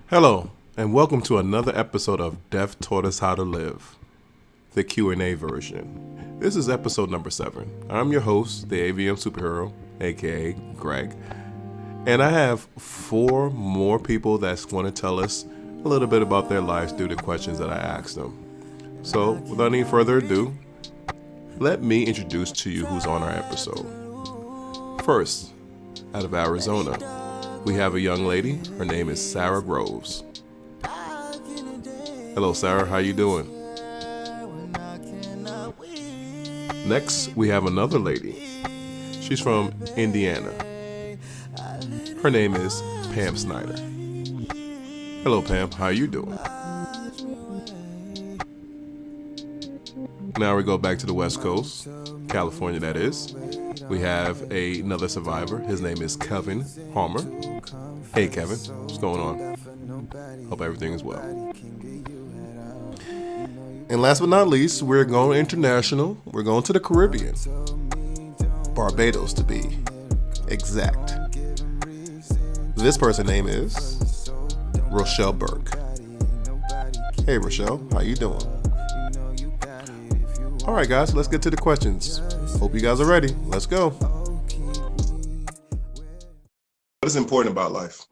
Hello, and welcome to another episode of Death Taught Us How to Live, the Q&A version. This is episode number 7. I'm your host, the AVM Superhero, aka Greg, and I have 4 more people that's going to tell us a little bit about their lives due to questions that I asked them. So, without any further ado, let me introduce to you who's on our episode. First, out of Arizona, we have a young lady. Her name is Sara Groves. Hello, Sara. How you doing? Next, we have another lady. She's from Indiana. Her name is Pam Snyder. Hello, Pam. How you doing? Now we go back to the West Coast, California that is. We have another survivor. His name is Kevin Harmer. Hey Kevin, what's going on? Hope everything is well. And last but not least, we're going international. We're going to the Caribbean. Barbados to be exact. This person's name is Rochelle Burke. Hey Rochelle, how you doing? Alright guys, let's get to the questions. Hope you guys are ready. Let's go. What is important about life?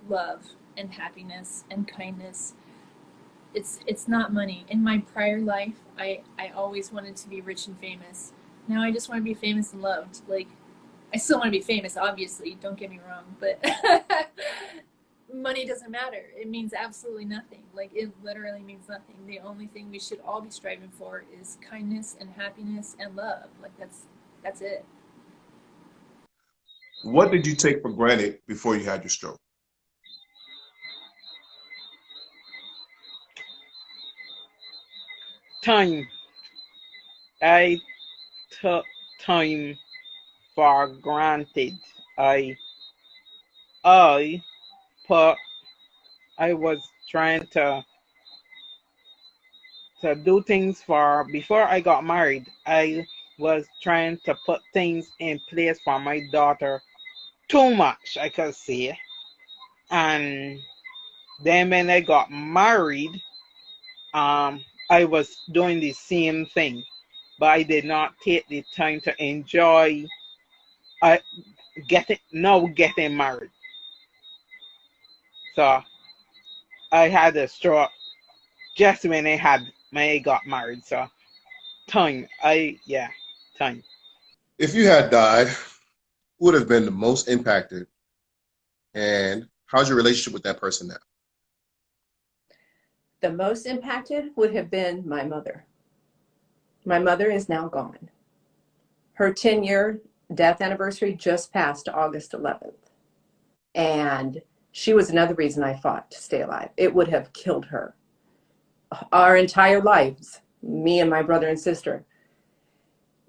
Love and happiness and kindness. It's not money. In my prior life, I always wanted to be rich and famous. Now I just want to be famous and loved. Like, I still want to be famous, obviously, don't get me wrong, but money doesn't matter. It means absolutely nothing. Like, it literally means nothing. The only thing we should all be striving for is kindness and happiness and love. Like, that's it. What did you take for granted before you had your stroke? Time. I took time for granted. I put I was trying to do things for before I got married. I was trying to put things in place for my daughter too much, I could say. And then when I got married, I was doing the same thing, but I did not take the time to enjoy getting married. So I had a stroke just when I got married. So time. Time. If you had died, who would have been the most impacted, and how's your relationship with that person now? The most impacted would have been my mother. My mother is now gone. Her 10-year death anniversary just passed August 11th. And she was another reason I fought to stay alive. It would have killed her. Our entire lives, me and my brother and sister.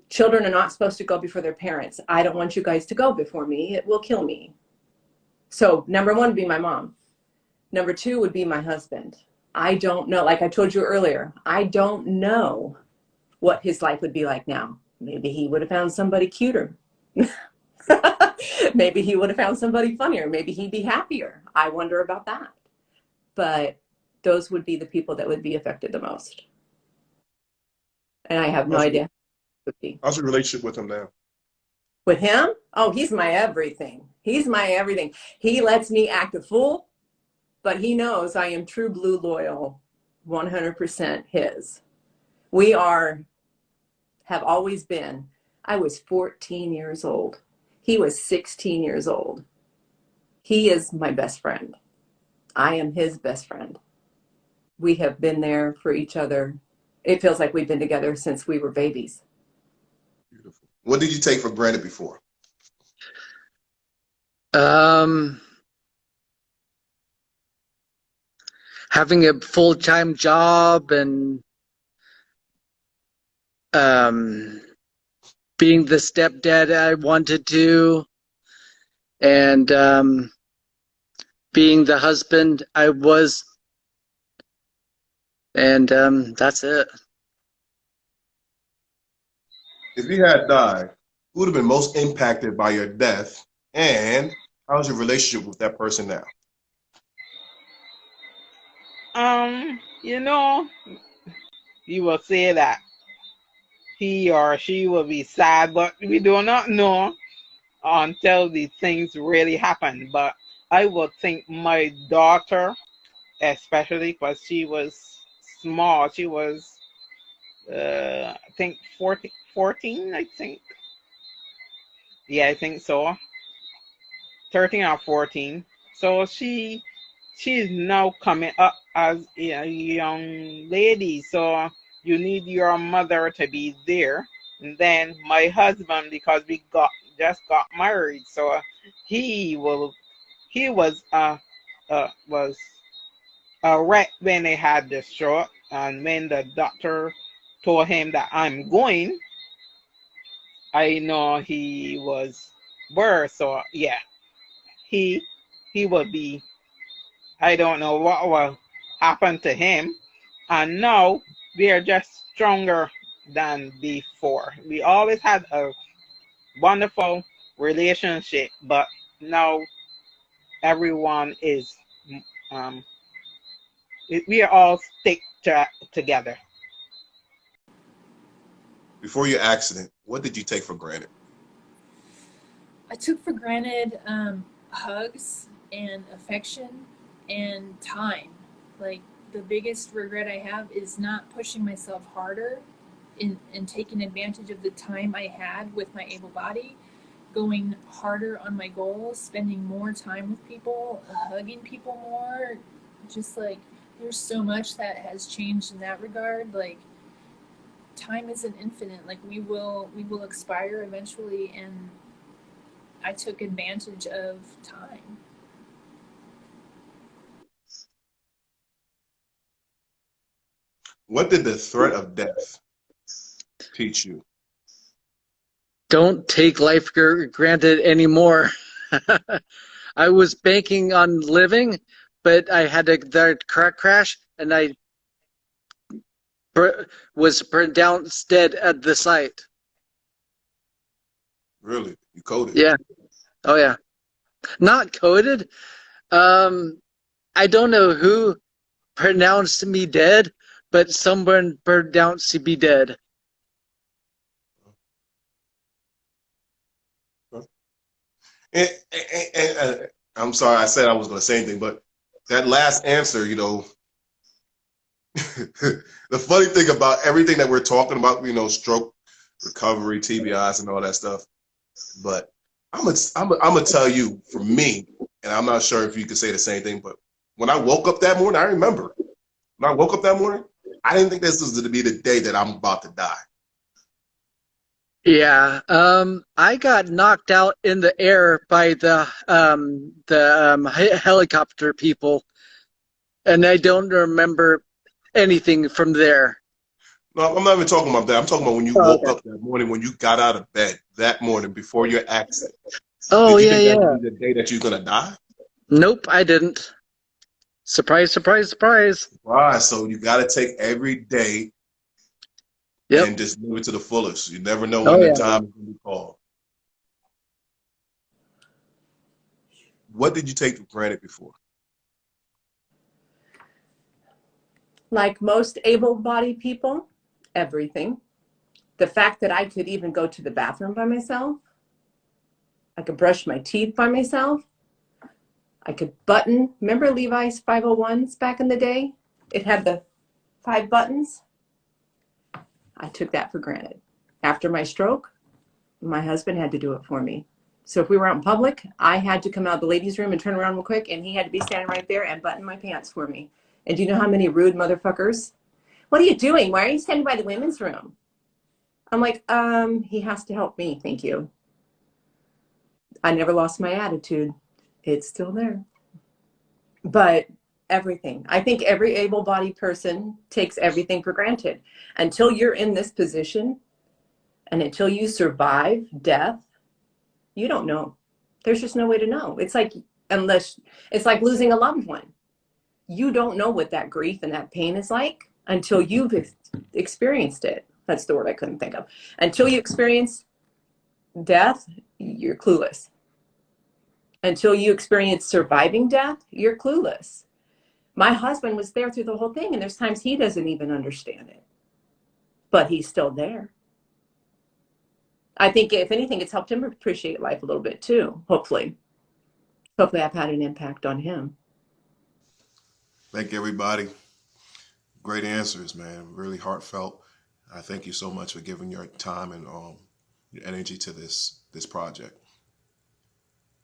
Children are not supposed to go before their parents. I don't want you guys to go before me. It will kill me. So number 1 would be my mom. Number 2 would be my husband. I don't know, like I told you earlier, I don't know what his life would be like now. Maybe he would have found somebody cuter. Maybe he would have found somebody funnier. Maybe he'd be happier. I wonder about that. But those would be the people that would be affected the most. And I have no idea who it would be. How's your relationship with him now? With him? Oh, he's my everything. He's my everything. He lets me act a fool, but he knows I am true blue loyal, 100% his. We have always been. I was 14 years old. He was 16 years old. He is my best friend. I am his best friend. We have been there for each other. It feels like we've been together since we were babies. Beautiful. What did you take for granted before? Having a full-time job and being the stepdad I wanted to, and being the husband I was, and that's it. If you had died, who would have been most impacted by your death, and how's your relationship with that person now? You know, you will say that he or she will be sad, but we do not know until the things really happen. But I would think my daughter, especially because she was small, she was, I think 14, I think. Yeah, I think so. 13 or 14. So she's now coming up as a young lady. So you need your mother to be there. And then my husband, because we just got married, so he will he was a wreck when they had the stroke, and when the doctor told him that I'm going, I know he was worse. So yeah, he he will be, I don't know what will happen to him. And now we are just stronger than before. We always had a wonderful relationship, but now everyone is, um, we are all together. Before your accident, what did you take for granted? I took for granted hugs and affection and time. Like, the biggest regret I have is not pushing myself harder in taking advantage of the time I had with my able body, going harder on my goals, spending more time with people, hugging people more. Just like, there's so much that has changed in that regard. Like, time isn't infinite. Like, we will expire eventually, and I took advantage of time. What did the threat of death teach you? Don't take life for granted anymore. I was banking on living, but I had the car crash, and I was pronounced dead at the site. Really? You coded? Yeah. Oh yeah. Not coded. I don't know who pronounced me dead, but someone pronounced me dead. And I'm sorry, I said I was going to say anything, but that last answer, you know, the funny thing about everything that we're talking about, you know, stroke recovery, TBIs, and all that stuff. But I'm gonna tell you, for me, and I'm not sure if you could say the same thing, but when I woke up that morning, I remember when I woke up that morning, I didn't think this was going to be the day that I'm about to die. Yeah, I got knocked out in the air by the helicopter people, and I don't remember anything from there. No, I'm not even talking about that. I'm talking about when you Oh, woke okay. up that morning, when you got out of bed that morning before your accident. Oh Did you yeah, think that yeah. would be the day that you're going to die? Nope, I didn't. Surprise, surprise, surprise. Right. So you got to take every day Yep. and just live it to the fullest. You never know when Oh the yeah. time is going to be called. What did you take for granted before? Like most able-bodied people, everything. The fact that I could even go to the bathroom by myself, I could brush my teeth by myself, I could button. Remember Levi's 501s back in the day? It had the 5 buttons. I took that for granted. After my stroke, my husband had to do it for me. So if we were out in public, I had to come out of the ladies' room and turn around real quick, and he had to be standing right there and button my pants for me. And do you know how many rude motherfuckers? What are you doing? Why are you standing by the women's room? I'm like, he has to help me. Thank you. I never lost my attitude. It's still there. But everything. I think every able-bodied person takes everything for granted. Until you're in this position and until you survive death, you don't know. There's just no way to know. It's like, unless it's like losing a loved one. You don't know what that grief and that pain is like until you've experienced it. That's the word I couldn't think of. Until you experience death, you're clueless. Until you experience surviving death, you're clueless. My husband was there through the whole thing, and there's times he doesn't even understand it, but he's still there. I think if anything, it's helped him appreciate life a little bit too. Hopefully I've had an impact on him. Thank you, everybody. Great answers, man. Really heartfelt. I thank you so much for giving your time and your energy to this project.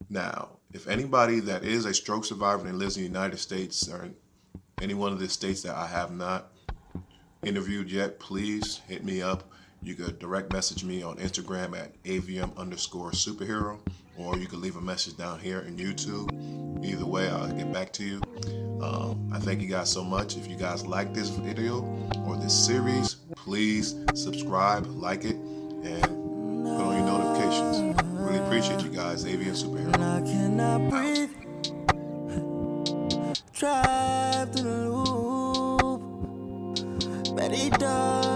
Now, if anybody that is a stroke survivor and lives in the United States or in any one of the states that I have not interviewed yet, please hit me up. You could direct message me on Instagram at AVM_superhero, or you could leave a message down here in YouTube. Either way, I'll get back to you. I thank you guys so much. If you guys like this video or this series, please subscribe, like it, and put on your notifications. Really appreciate you guys. AVM Superhero. I cannot breathe. Trapped in a loop. Many dogs.